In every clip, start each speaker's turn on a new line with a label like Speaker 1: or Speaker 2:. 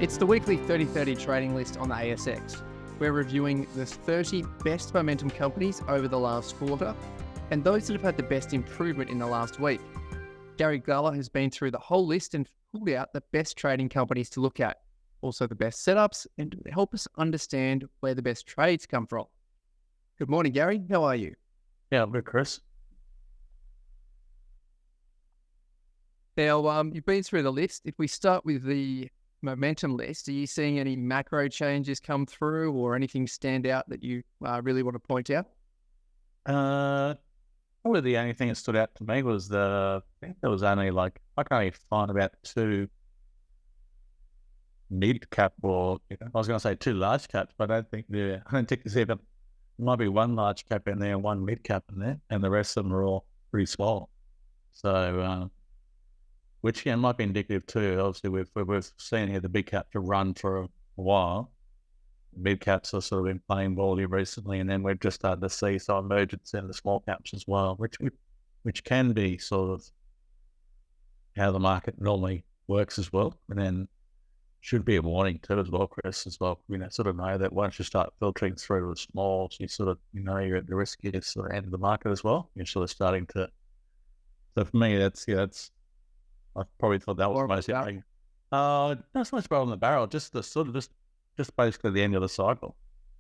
Speaker 1: It's the weekly 30/30 trading list on the ASX. We're reviewing the 30 best momentum companies over the last quarter and those that have had the best improvement in the last week. Gary Gullah has been through the whole list and pulled out the best trading companies to look at, also the best setups, and to help us understand where the best trades come from. Good morning, Gary. How are you?
Speaker 2: Yeah, I'm good, Chris.
Speaker 1: Now, you've been through the list. If we start with the momentum list, are you seeing any macro changes come through or anything stand out that you really want to point out?
Speaker 2: Probably the only thing that stood out to me was I think there was only I can only find about two mid cap I was going to say two large caps, but I don't think there's even, there might be one large cap in there and one mid cap in there, and the rest of them are all pretty small. So, which might be indicative too. Obviously, we've seen here the big cap to run for a while. Mid caps are sort of been playing ball recently, and then we've just started to see some emergence in the small caps as well, which can be sort of how the market normally works as well, and then should be a warning too as well, Chris, as well. Sort of know that once you start filtering through the smalls, you sort of you're at the riskiest sort of end of the market as well. You're sort of starting to. So for me, that's I probably thought that was most interesting. Not so much bottom of the barrel, just the sort of just basically the end of the cycle.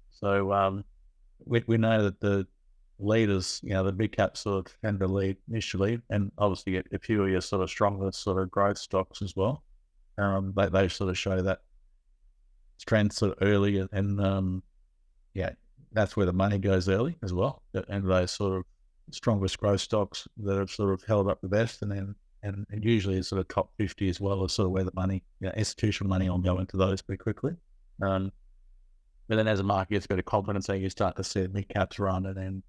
Speaker 2: So we know that the leaders, the big caps sort of tend to lead initially, and obviously a few of your sort of stronger sort of growth stocks as well. They sort of show that strength sort of early, and that's where the money goes early as well. And those sort of strongest growth stocks that have sort of held up the best, and usually it's sort of top 50 as well as sort of where the money, institutional money will go into those pretty quickly. But then as the market gets a bit of confidence, you start to see the mid caps run, and then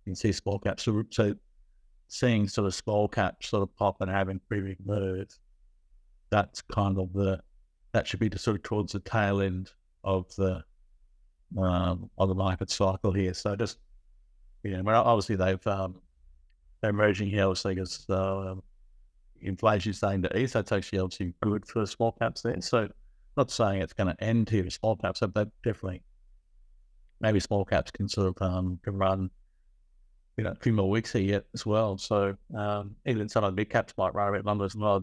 Speaker 2: you can see small caps. So seeing sort of small caps sort of pop and having pretty big moves, that's kind of that should be sort of towards the tail end of the market cycle here. So just, obviously they're emerging here, obviously, because inflation is starting to ease. That's actually obviously good for the small caps there. So not saying it's going to end here with small caps, but definitely maybe small caps can sort of can run a few more weeks here yet as well. So even some of the big caps might run a bit longer as well.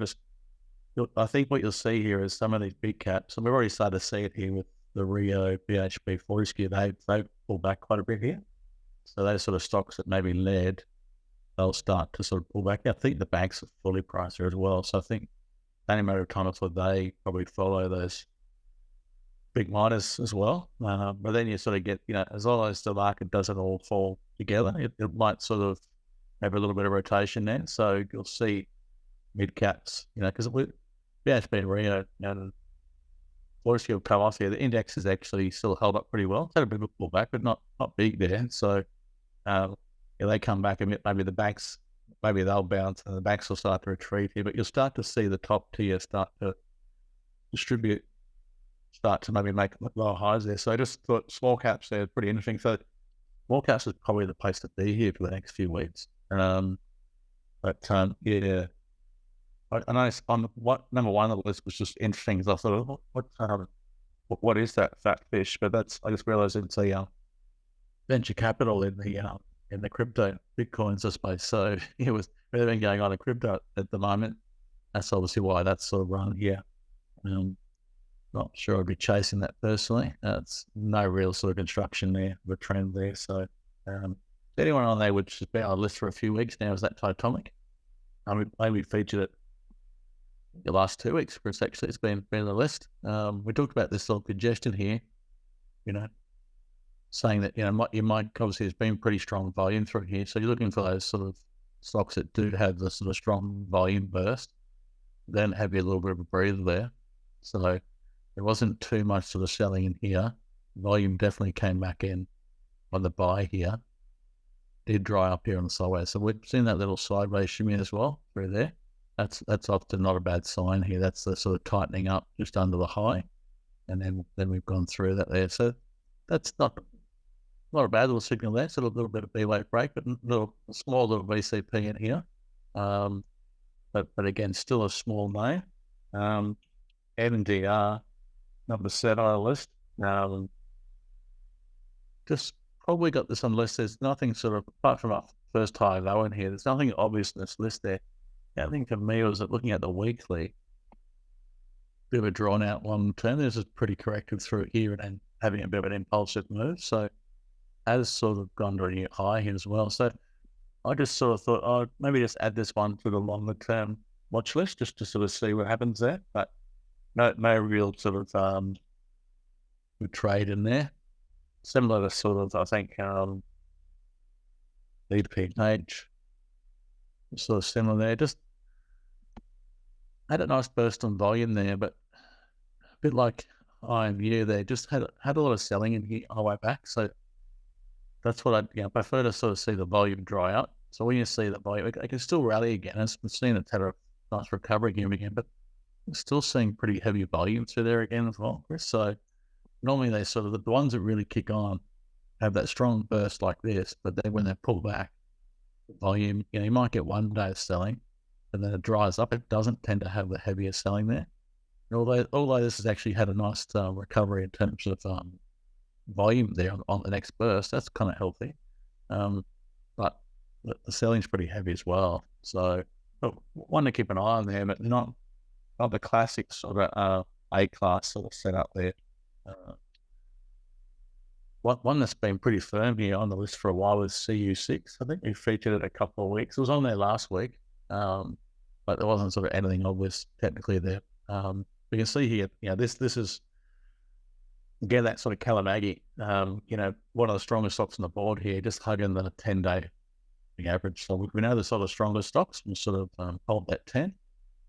Speaker 2: I think what you'll see here is some of these big caps, and we've already started to see it here with the Rio BHP Fortescue. They've pulled back quite a bit here. So those sort of stocks that maybe led, they'll start to sort of pull back. I think the banks are fully priced here as well. So I think only matter of time before they probably follow those big miners as well. But then you sort of get, as long as the market doesn't all fall together, it might sort of have a little bit of rotation there. So you'll see mid caps, because BHP and Rio and Fortescue have come off here. The index has actually still held up pretty well. It's had a bit of a pullback, but not big there. So they come back a bit. Maybe the banks, maybe they'll bounce and the banks will start to retreat here, but you'll start to see the top tier start to distribute, start to maybe make lower highs there. So I just thought small caps there are pretty interesting. So small caps is probably the place to be here for the next few weeks. I noticed on number one on the list was just interesting, because I thought, what is that fat fish? But I just realized it's a venture capital in the crypto Bitcoins space. So with everything going on in crypto at the moment, that's obviously why that's sort of run here. Not sure I'd be chasing that personally. It's no real sort of construction there, the trend there. So anyone on there which has been on the list for a few weeks now is that Titanic. Maybe featured it the last 2 weeks, Chris. Actually, it's been on the list. We talked about this little congestion here, saying that, you might obviously there's been pretty strong volume through here. So you're looking for those sort of stocks that do have the sort of strong volume burst, then have you a little bit of a breather there. So there wasn't too much sort of selling in here. Volume definitely came back in on the buy here. Did dry up here on the sideways. So we've seen that little sideways shimmy as well through there. That's often not a bad sign here. That's the sort of tightening up just under the high. And then we've gone through that there. So that's not a bad little signal there. It's a little bit of B-wave break, but a small little VCP in here. But again, still a small name. NDR number 7 on our list. Just probably got this on the list. There's nothing sort of, apart from our first high low in here, there's nothing obvious in this list there. I think for me was that looking at the weekly, bit of a drawn out long term. This is pretty corrective through here and then having a bit of an impulsive move. So has sort of gone to a new high here as well. So I just sort of thought, oh, maybe just add this one to the longer term watch list just to sort of see what happens there. But no real sort of good trade in there. Similar to sort of, I think, EPH, sort of similar there. Just had a nice burst on volume there, but a bit like IMU there, just had a lot of selling in here on the way back. So that's what I prefer to sort of see the volume dry out. So when you see the volume, it can still rally again. As we've seen, it's had a nice recovery here again, but we're still seeing pretty heavy volume through there again as well, Chris. So normally they sort of, the ones that really kick on have that strong burst like this, but then when they pull back, the volume, you might get one day of selling, and then it dries up. It doesn't tend to have the heavier selling there. And although this has actually had a nice recovery in terms of volume there on the next burst, that's kind of healthy. But the selling's pretty heavy as well. So one to keep an eye on there, but not the classic sort of A-class sort of setup there. One that's been pretty firm here on the list for a while is CU6. I think we featured it a couple of weeks. It was on there last week, but there wasn't sort of anything obvious technically there. We can see here, this is, again, that sort of Kalamagi, one of the strongest stocks on the board here, just hugging the 10-day average. So we know the sort of strongest stocks will sort of hold that 10.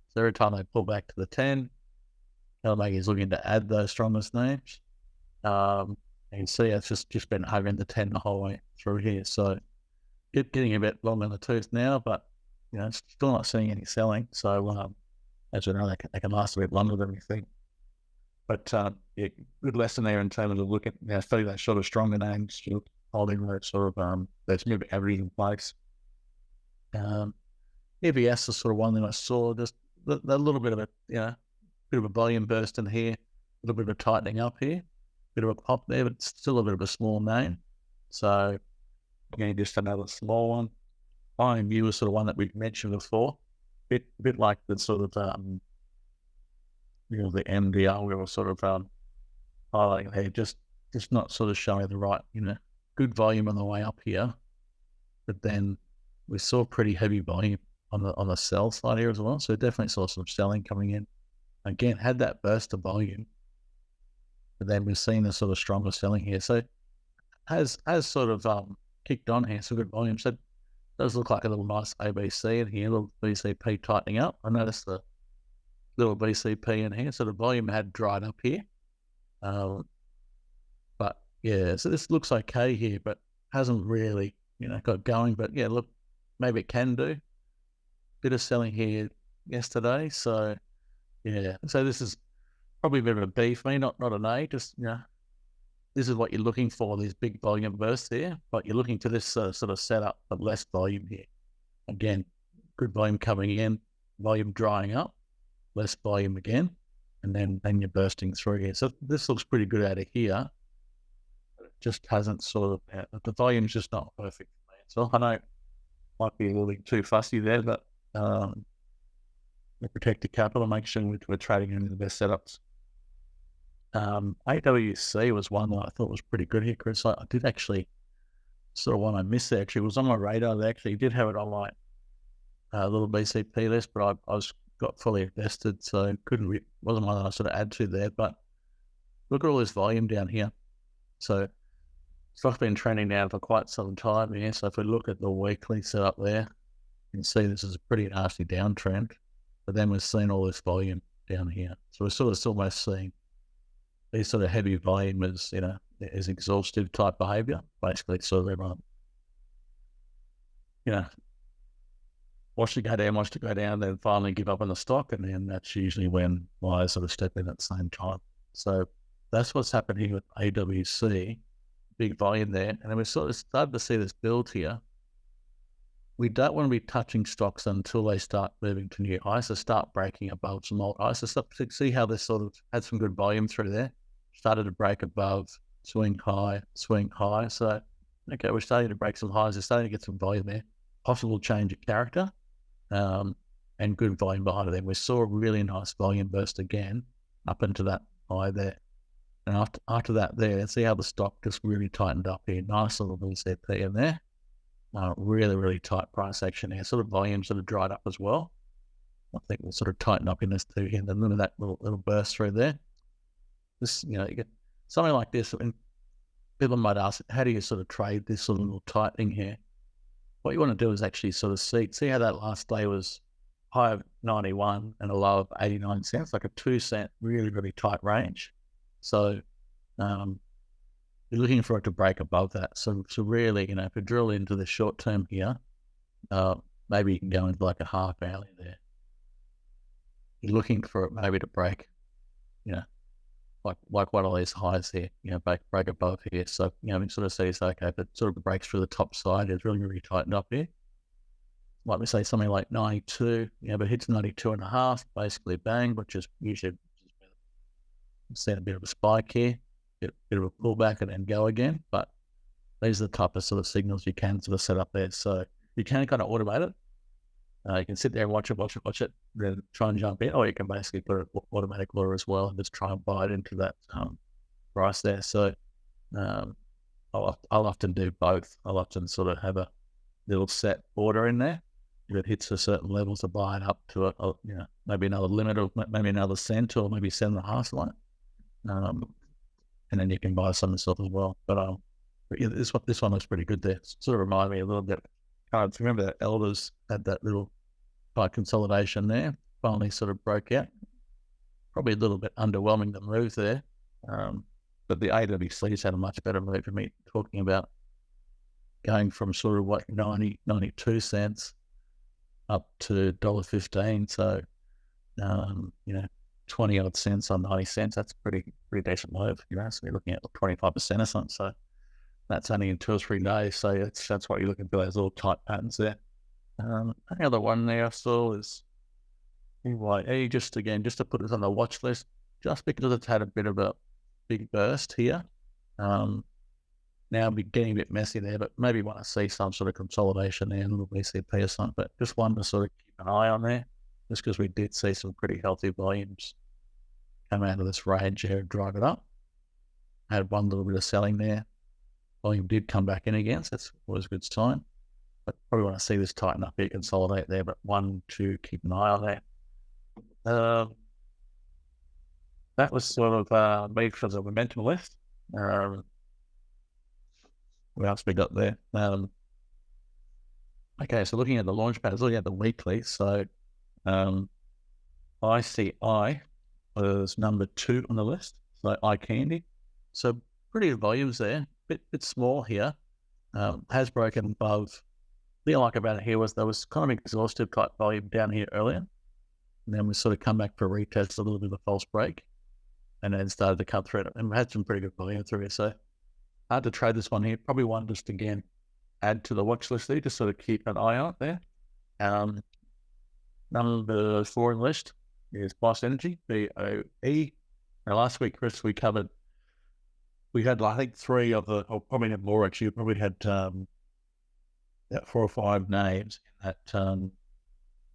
Speaker 2: So every time they pull back to the 10, Kalamagi is looking to add those strongest names. You can see it's just been hugging the 10 the whole way through here. So getting a bit long in the tooth now, but still not seeing any selling. So as we know, they can last a bit longer than we think. But good lesson there in terms of looking at study those sort of stronger names, holding those sort of those moving averages in place. EVS is sort of one that I saw, just a little bit of a volume burst in here, a little bit of a tightening up here, bit of a pop there, but still a bit of a small name. So again, just another small one. IMU was sort of one that we've mentioned before, bit like the sort of the MDR we were sort of highlighting there, just not sort of showing the right good volume on the way up here, but then we saw pretty heavy volume on the sell side here as well. So definitely saw some selling coming in. Again, had that burst of volume, but then we're seeing the sort of stronger selling here. So has sort of kicked on here, so good volume. So it does look like a little nice ABC in here, a little BCP tightening up. I noticed the little BCP in here, so the volume had dried up here. But yeah, so this looks okay here, but hasn't really, got going. But yeah, look, maybe it can do. Bit of selling here yesterday. So yeah, so this is probably a bit of a B for me, not an A. Just this is what you're looking for, these big volume bursts here, but you're looking for this sort of setup of less volume here. Again, good volume coming in, volume drying up, less volume again, and then you're bursting through here. So this looks pretty good out of here. It just hasn't sort of, the volume's just not perfect for me. So I know it might be a little bit too fussy there, but protect the capital, make sure we're trading in the best setups. AWC was one that I thought was pretty good here, Chris. I did actually sort of one I missed there. Actually, it was on my radar. They actually did have it on my little BCP list, but I got fully invested, so wasn't one that I sort of add to there. But look at all this volume down here. So stock's been trending down for quite some time here. So if we look at the weekly setup there, you can see this is a pretty nasty downtrend. But then we're seeing all this volume down here. So we're sort of almost seeing these sort of heavy volume as, is exhaustive type behavior. Basically, sort of everyone, watch it go down, then finally give up on the stock. And then that's usually when buyers sort of step in at the same time. So that's what's happened here with AWC, big volume there. And then we sort of started to see this build here. we don't want to be touching stocks until they start moving to new highs. So start breaking above some old highs. So see how this sort of had some good volume through there. Started to break above, swing high. So, okay, we're starting to break some highs. We're starting to get some volume there. Possible change of character and good volume behind it. Then we saw a really nice volume burst again up into that high there. And after that there, see how the stock just really tightened up here. Nice little VCP in there. Really, really tight price action here. Sort of volume sort of dried up as well. I think we'll sort of tighten up in this too here. And then look at that little burst through there. This, you get something like this. And people might ask, how do you sort of trade this sort of little tightening here? What you want to do is actually sort of see how that last day was high of 91 and a low of 89 cents, like a 2 cent, really, really tight range. So, you're looking for it to break above that. So really, if you drill into the short term here, maybe you can go into like a half hourly there. You're looking for it maybe to break, like one of these highs here, break above here. So, we sort of see, okay, if it sort of breaks through the top side, it's really, really tightened up here. Like we say something like 92, but hits 92 and a half, basically bang, which is usually seen a bit of a spike here. Bit of a pullback and then go again, but these are the type of sort of signals you can sort of set up there. So you can kind of automate it. You can sit there and watch it, then try and jump in, or you can basically put an automatic order as well and just try and buy it into that price there. So I'll often do both. I'll often sort of have a little set order in there. If it hits a certain level, to buy it up to maybe another limit, or maybe another cent, or maybe 7.5 something. And then you can buy some yourself as well. But yeah, this one looks pretty good there. Sort of remind me a little bit. Remember that Elders had that little tight consolidation there. Finally sort of broke out. Probably a little bit underwhelming the move there. But the AWC's had a much better move for me, talking about going from sort of 92 cents up to $1.15. So, 20 odd cents on 90 cents. That's pretty decent move. So you're looking at 25% or something. So that's only in 2 or 3 days. So that's what you're looking for, those little tight patterns there. The other one there I saw is EYE, just to put this on the watch list, just because it's had a bit of a big burst here. Now we're getting a bit messy there, but maybe want to see some sort of consolidation there, a little VCP or something, but just one to sort of keep an eye on there, just because we did see some pretty healthy volumes come out of this range here and drive it up. Had one little bit of selling there. Volume did come back in again, so that's always a good sign. But probably want to see this tighten up here, consolidate there, but one to keep an eye on there. That was sort of me for the momentum list. What else we got there? Okay, so looking at the launch pads, looking at the weekly, so ICI was number 2 on the list, so eye candy. So pretty good volumes there, bit small here. Has broken above. The thing I like about it here was there was kind of exhaustive type volume down here earlier, and then we sort of come back for a retest, a little bit of a false break, and then started to cut through it, and we had some pretty good volume through here. So hard to trade this one here. Probably one just again add to the watch list there, just sort of keep an eye on it there. Number 4 on the list is Boss Energy, BOE. Now last week, Chris, we had I think 3 of the, or probably had more actually. We probably had 4 or 5 names in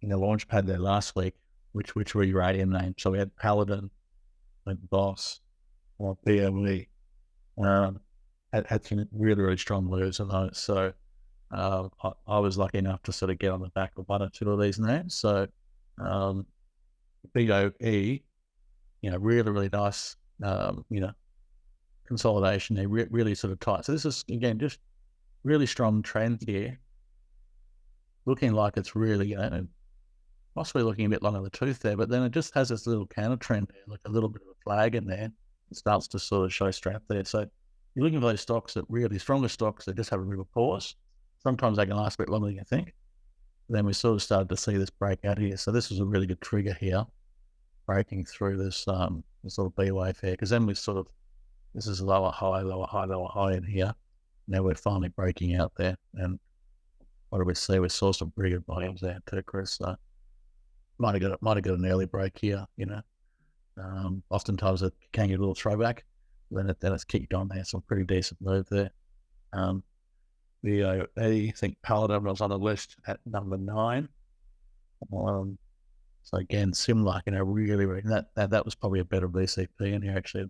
Speaker 2: the launch pad there last week, which were uranium names. So we had Paladin, and Boss, or BOE. Had some really, really strong moves on those. So I was lucky enough to sort of get on the back of 1 or 2 of these names. So BOE, really, really nice, consolidation there, really sort of tight. So this is, again, just really strong trend here. Looking like it's really, possibly looking a bit long in the tooth there, but then it just has this little counter trend there, like a little bit of a flag in there. It starts to sort of show strength there. So you're looking for those stocks that really, stronger stocks that just have a bit of a pause. Sometimes they can last a bit longer than you think. Then we sort of started to see this breakout here. So this was a really good trigger here, breaking through this sort of B wave here, because then we sort of, this is lower high, lower high, lower high in here. Now we're finally breaking out there, and what did we see? We saw some pretty good volumes there too, Chris. So might have got an early break here. Oftentimes it can get a little throwback, then it's kicked on there. Some pretty decent move there. I think Paladin was on the list at number 9. So again, similar, really that was probably a better VCP in here actually.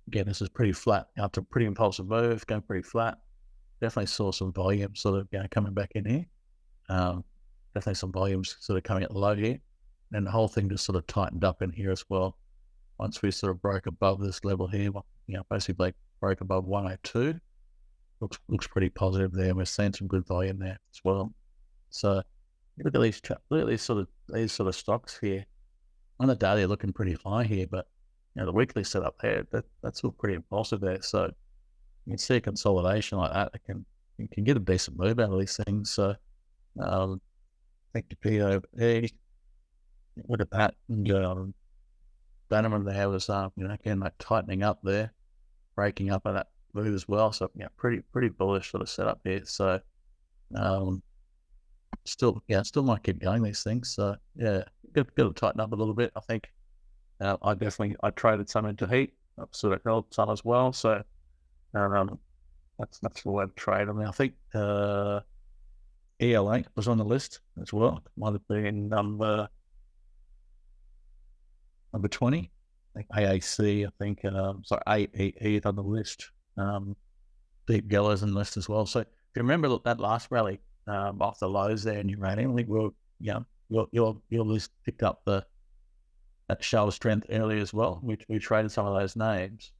Speaker 2: Again, this is pretty flat after a pretty impulsive move, going pretty flat. Definitely saw some volume sort of coming back in here. Definitely some volumes sort of coming at the low here. And the whole thing just sort of tightened up in here as well. Once we sort of broke above this level here, basically broke above 102. Looks pretty positive there. We're seeing some good volume there as well. So look at these sort of stocks here. On the daily, they're looking pretty high here, but the weekly setup there, that's all pretty impulsive there. So you can see a consolidation like that. You can get a decent move out of these things. So I think the POE, look at that. And Bannerman there was again like tightening up there, breaking up on that move as well. So pretty bullish sort of setup here. So still might keep going these things. So got to tighten up a little bit. I think I traded some into heat. I've sort of held some as well. So that's the way to trade. I mean, I think EL8 was on the list as well. Might have been number 20. I think AAC, I think, AEE on the list. Deep Yellow's on the list as well. So if you remember that last rally off the lows there in uranium, I think your list picked up that show of strength earlier as well. We traded some of those names.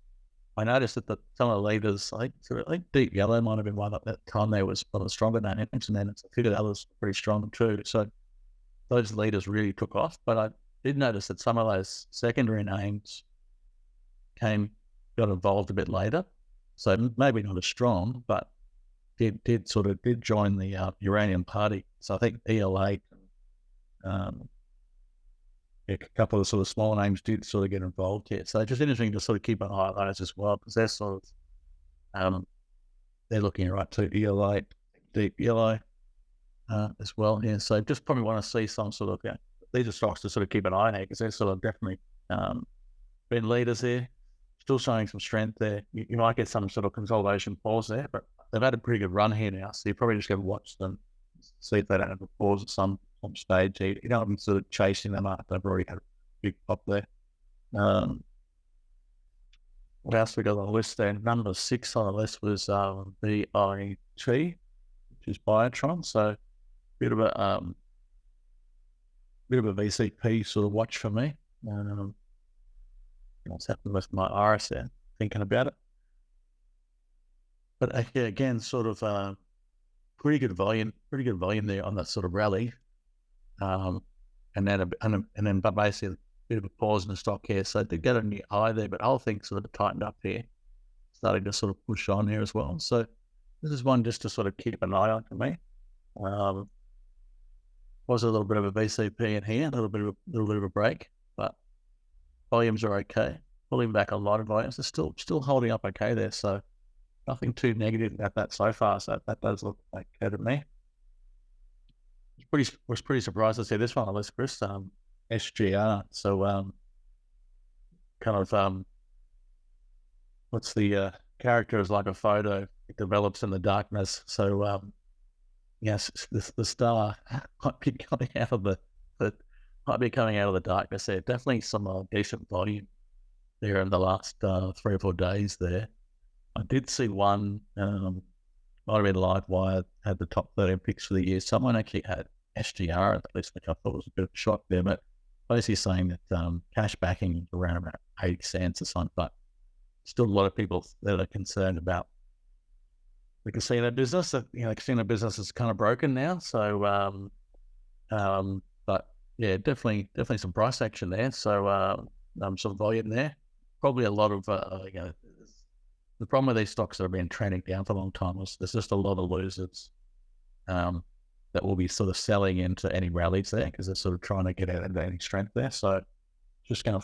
Speaker 2: I noticed that some of the leaders, I think Deep Yellow might have been one at that time there was one of the stronger names, and then a few of the others were pretty strong too. So those leaders really took off. But I did notice that some of those secondary names got involved a bit later. So maybe not as strong, but did join the uranium party. So I think EL8, a couple of sort of small names did sort of get involved here. So it's just interesting to sort of keep an eye on those as well, because they're sort of, they're looking right to EL8, Deep Yellow as well here. So just probably want to see some sort of, these are stocks to sort of keep an eye on here, because they're sort of definitely been leaders here, still showing some strength there. You might get some sort of consolidation pause there, but they've had a pretty good run here now. So you probably just got to watch them, see if they don't have a pause at some stage. You don't have them sort of chasing them up. They've already had a big pop there. What else we got on the list there? Number 6 on the list was BIT, which is Biotron. So bit of a VCP sort of watch for me. What's happened with my iris there? Thinking about it, but again, sort of pretty good volume there on that sort of rally, and then but basically a bit of a pause in the stock here. So they get a new high there, but the whole thing sort of tightened up here, starting to sort of push on here as well. So this is one just to sort of keep an eye on for me. Was a little bit of a VCP in here, a little bit of a break, but volumes are okay. Pulling back a lot of volumes. They're still holding up okay there. So nothing too negative about that so far. So that does look okay to me. Was pretty surprised to see this one on the list, Chris. SGR. So what's the character is like a photo. It develops in the darkness. So yes, the star might be coming out of the darkness there. Definitely some decent volume there in the last 3 or 4 days there. I did see one, might have been Livewire, had the top 13 picks for the year. Someone actually had SGR at least, which I thought was a bit of a shock there, but basically saying that cash backing is around about 80 cents or something, but still a lot of people that are concerned about the casino business. The casino business is kind of broken now. So, but yeah, definitely some price action there. So, some volume there. Probably a lot of, the problem with these stocks that have been trending down for a long time is there's just a lot of losers that will be sort of selling into any rallies there, because they're sort of trying to get out of any strength there. So, just going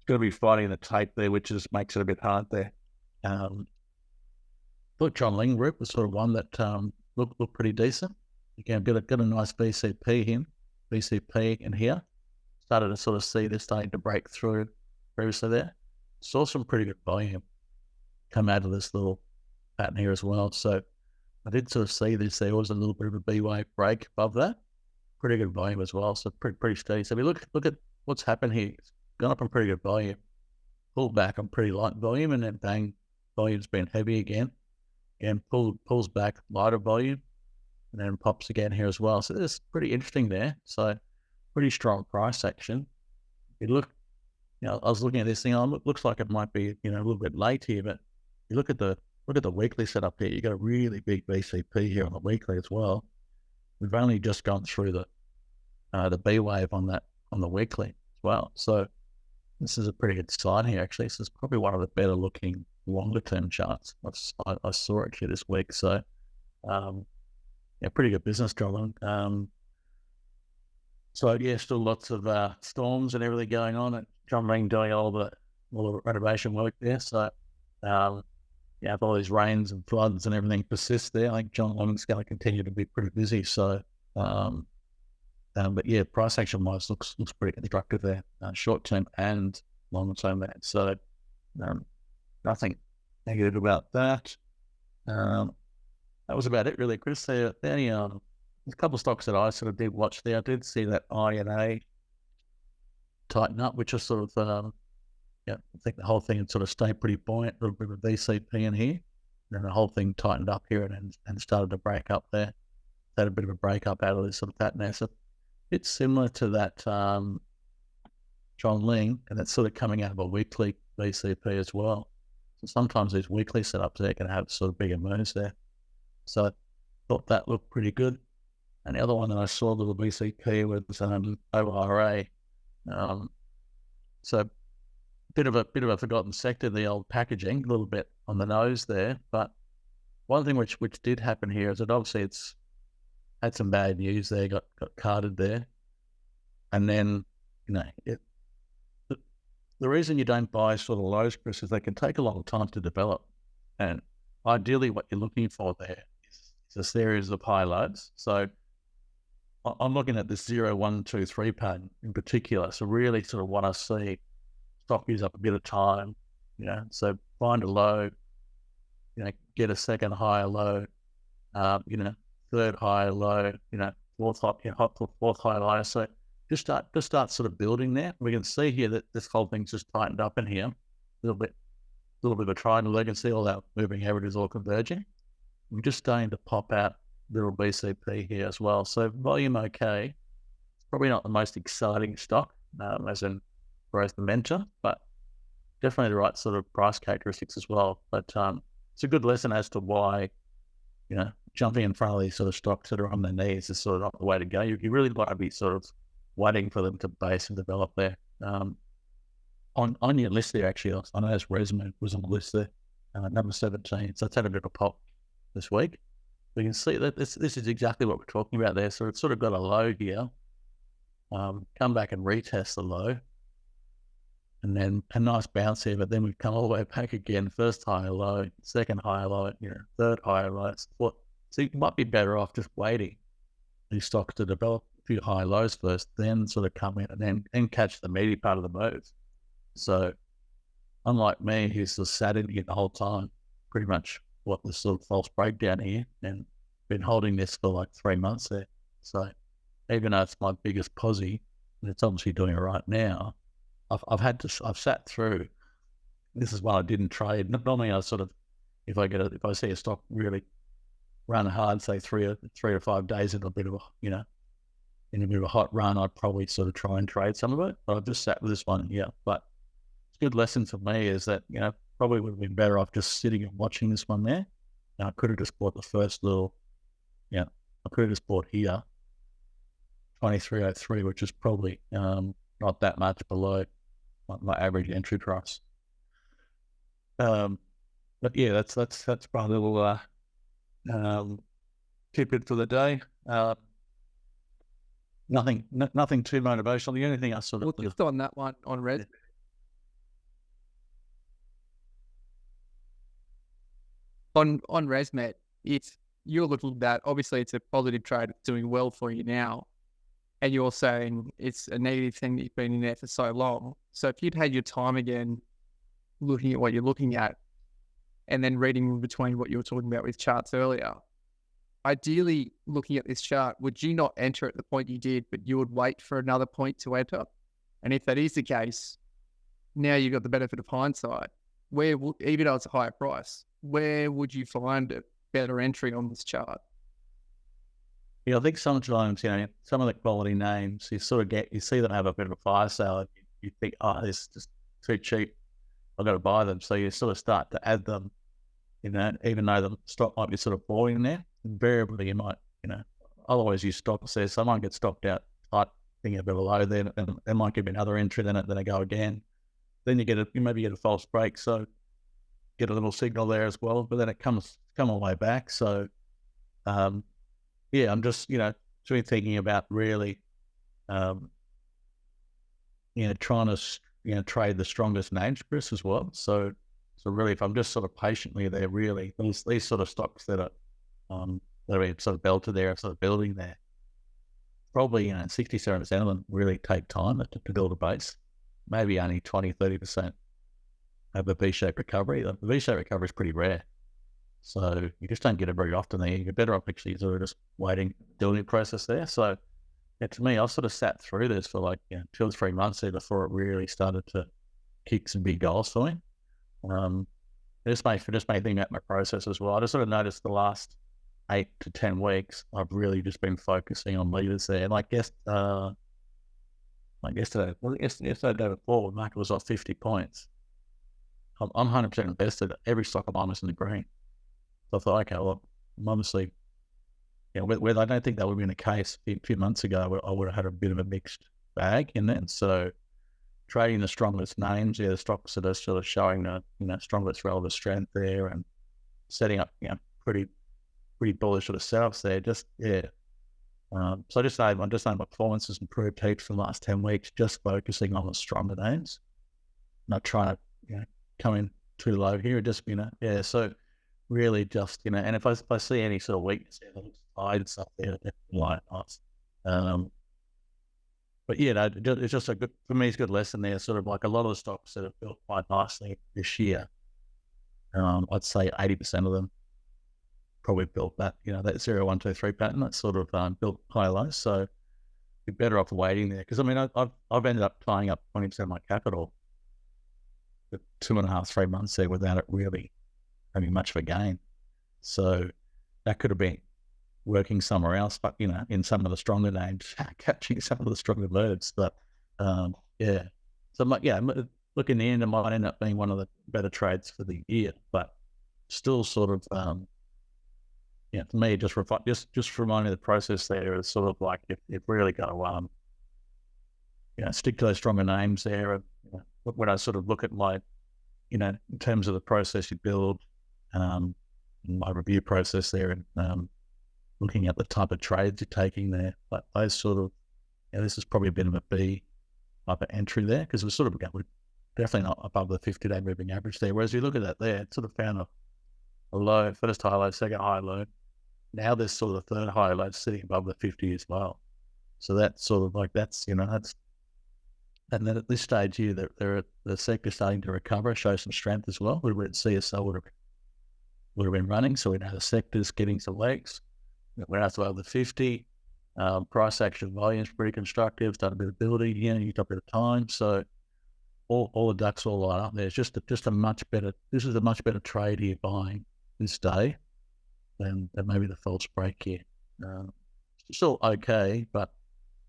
Speaker 2: to be fighting the tape there, which just makes it a bit hard there. Thought John Ling Group was sort of one that look pretty decent. Again, got a nice VCP in here. Started to sort of see this starting to break through previously there. Saw some pretty good volume come out of this little pattern here as well. So I did sort of see this. There was a little bit of a B wave break above that. Pretty good volume as well. So pretty steady. So we look at what's happened here. It's gone up on pretty good volume, pulled back on pretty light volume, and then bang, volume's been heavy again. And pulls back lighter volume, and then pops again here as well. So this is pretty interesting there. So pretty strong price action. You look, I was looking at this thing. It looks like it might be, a little bit late here, but you look at the weekly setup here. You got a really big VCP here on the weekly as well. We've only just gone through the B wave on the weekly as well. So this is a pretty good sign here. Actually, this is probably one of the better looking longer term charts I saw actually this week. So pretty good business, John. So yeah, still lots of storms and everything going on. And John Ring doing all the renovation work there. So if all these rains and floods and everything persist there, I think John Long's going to continue to be pretty busy. So but yeah, price action wise looks pretty constructive there, short term and long term there. So nothing negative about that. That was about it really, Chris. There's a couple of stocks that I sort of did watch there. I did see that INA tighten up, which is sort of, I think the whole thing had sort of stayed pretty buoyant, a little bit of a VCP in here. And then the whole thing tightened up here and started to break up there. Had a bit of a break up out of this sort of pattern there. So it's similar to that John Ling, and it's sort of coming out of a weekly VCP as well. So sometimes these weekly setups there can have sort of bigger moves there. So I thought that looked pretty good. And the other one that I saw, the VCP, was ORA. So bit of a forgotten sector, the old packaging, a little bit on the nose there. But one thing which did happen here is that obviously it's had some bad news there, got carded there. And then, the reason you don't buy sort of lows, Chris, is they can take a long time to develop. And ideally what you're looking for there is a series of high lows. So I'm looking at this 0, 1, 2, 3 pattern in particular. So really sort of want to see stock use up a bit of time, so find a low, get a second higher low, third higher low, fourth higher low. So just start sort of building there. We can see here that this whole thing's just tightened up in here, a little bit of a triangle. You can see all that moving averages all converging. We're just starting to pop out little BCP here as well. So volume okay. It's probably not the most exciting stock, as in growth momentum, but definitely the right sort of price characteristics as well. But it's a good lesson as to why, jumping in front of these sort of stocks that are on their knees is sort of not the way to go. You really want to be sort of waiting for them to base and develop there. On your list there, actually, I know Resume was on the list there, number 17. So it's had a bit of a pop this week. We can see that this is exactly what we're talking about there. So it's sort of got a low here, come back and retest the low, and then a nice bounce here, but then we've come all the way back again. First higher low, second higher low, third higher low. So you might be better off just waiting these stocks to develop a few high lows first, then sort of come in and then catch the meaty part of the move. So unlike me, who's just sat in here the whole time, pretty much what this sort of false breakdown here, and been holding this for like 3 months there. So even though it's my biggest posse, and it's obviously doing it right now, I've sat through. This is why I didn't trade. Normally I sort of, if I see a stock really run hard, say 3 to 5 days in a bit of a hot run, I'd probably sort of try and trade some of it. But I've just sat with this one here. But it's a good lesson for me is that, probably would have been better off just sitting and watching this one there. Now I could have just bought the first little, I could have just bought here, 2303, which is probably not that much below my average entry price. But yeah, that's my little tidbit for the day. Nothing too motivational. The only thing I sort of
Speaker 1: just on that one on red. On ResMed, you're looking at that, obviously it's a positive trade, it's doing well for you now. And you're saying it's a negative thing that you've been in there for so long. So if you'd had your time again, looking at what you're looking at, and then reading between what you were talking about with charts earlier, ideally looking at this chart, would you not enter at the point you did, but you would wait for another point to enter? And if that is the case, now you've got the benefit of hindsight. Even though it's a higher price, where would you find a better entry on this chart?
Speaker 2: Yeah, I think sometimes, some of the quality names, you see them have a bit of a fire sale. You think, oh, this is just too cheap, I've got to buy them. So you sort of start to add them, even though the stock might be sort of falling there. Invariably, you might, I'll always use stocks there. So I might get stocked out tight, thinking a bit low there, and it might give me another entry, then I go again. Then you maybe get a false break, so get a little signal there as well, but then it comes all the way back. So, I'm just, thinking about really, trying to, trade the strongest names, Chris, as well. So really, if I'm just sort of patiently there, really, these sort of stocks that are sort of belted there, sort of building there, probably, 67% of them really take time to build a base. Maybe only 20, 30% have a V-shaped recovery. The V-shaped recovery is pretty rare. So you just don't get it very often there. You're better off actually sort of just waiting, doing the process there. So to me, I've sort of sat through this for like 2 or 3 months there before it really started to kick some big goals for me. This may think about my process as well. I just sort of noticed the last 8 to 10 weeks, I've really just been focusing on leaders there. And yesterday, day before, the market was off 50 points. I'm 100% invested. Every stock I'm on is in the green. So I thought, okay, well, I'm obviously, where I don't think that would have been the case a few months ago. I would have had a bit of a mixed bag in that. So trading the strongest names, the stocks that are sort of showing the strongest relative strength there, and setting up pretty bullish sort of setups there. So I just know my performance has improved heaps from the last 10 weeks, just focusing on the stronger names, not trying to come in too low here. Just so really just and if I see any sort of weakness there, that looks tight and stuff there, like nice. But it's just for me, it's a good lesson there. Sort of like a lot of the stocks that have built quite nicely this year. I'd say 80% of them probably built that, that 0, 1, 2, 3 pattern. That's sort of built high low. So you're better off waiting there. Because I've ended up tying up 20% of my capital for 2.5, 3 months there without it really having much of a gain. So that could have been working somewhere else, but in some of the stronger names, catching some of the stronger moves. But So look, in the end, it might end up being one of the better trades for the year, but still sort of to me, just remind me of the process there is sort of like if really got to stick to those stronger names there. And, when I sort of look at my, in terms of the process you build, my review process there, and looking at the type of trades you're taking there, but those sort of, this is probably a bit of a B type of entry there, because we're definitely not above the 50-day moving average there. Whereas you look at that there, it sort of found a low, first high low, second high low. Now there's sort of the third high low sitting above the 50 as well. So that's sort of like, that's, and then at this stage here, the sector starting to recover, show some strength as well. We read CSL would have been running, so we know the sector's getting some legs. We're out to over the 50. Price action volume's pretty constructive, done a bit of building, you got a bit of time. So all the ducks all line up there. It's just a much better, this is a much better trade here buying this day than maybe the false break here. Still okay, but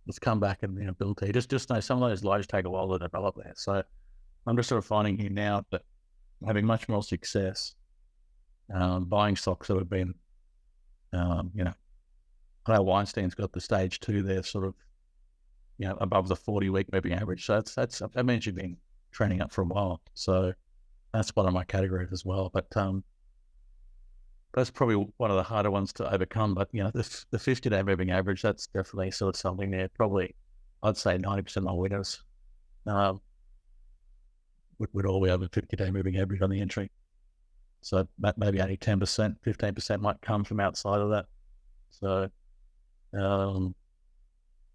Speaker 2: let's come back and build here. Just know some of those lows take a while to develop there. So I'm just sort of finding here now that I'm having much more success buying stocks that have been, I know Weinstein's got the stage 2 there, sort of, above the 40-week moving average. So that means you've been trending up for a while. So that's one of my categories as well. But that's probably one of the harder ones to overcome. But, the 50-day moving average, that's definitely sort of something there. Probably, I'd say 90% of my winners would all be over 50-day moving average on the entry. So maybe only 10%, 15% might come from outside of that. So,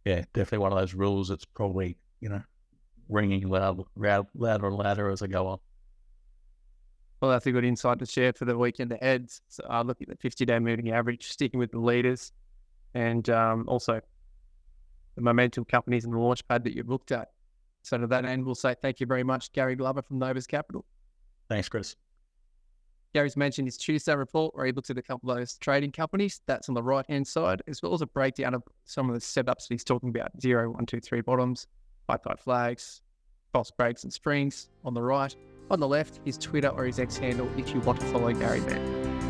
Speaker 2: yeah, definitely one of those rules that's probably, ringing louder and louder as I go on.
Speaker 1: Well, that's a good insight to share for the weekend ahead. So look at the 50-day moving average, sticking with the leaders, and also the momentum companies and the launchpad that you've looked at. So to that end, we'll say thank you very much, Gary Glover from Novus Capital.
Speaker 2: Thanks, Chris.
Speaker 1: Gary's mentioned his Tuesday report where he looks at a couple of those trading companies. That's on the right-hand side, as well as a breakdown of some of the setups that he's talking about. 0, 1, 2, 3 bottoms, high tide flags, false breaks and springs on the right. On the left, his Twitter or his X handle if you want to follow Gary there.